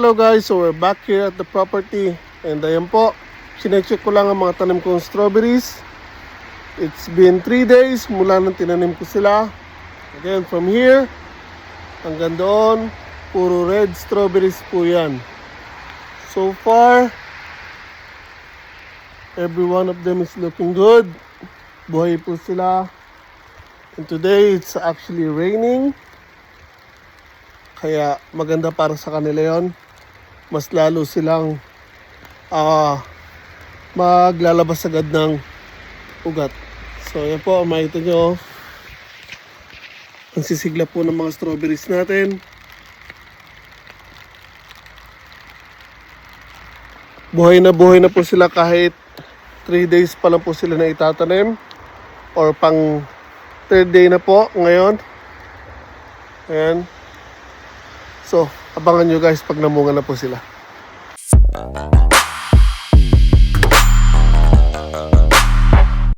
Hello guys, so we're back here at the property and ayan po, sinecheck ko lang ang mga tanim kong strawberries. It's been 3 days mula nang tinanim ko sila. Again, from here hanggang doon, puro red strawberries po yan. So far, every one of them is looking good. Buhay po sila. And today, it's actually raining. Kaya maganda para sa kanila yon. Mas lalo silang maglalabas agad ng ugat. So yan po, makita nyo. Ang sisigla po ng mga strawberries natin. Buhay na po sila kahit 3 days pa lang po sila na itatanim. Or pang 3rd day na po ngayon. Ayan. So, abangan nyo guys pag namunga na po sila.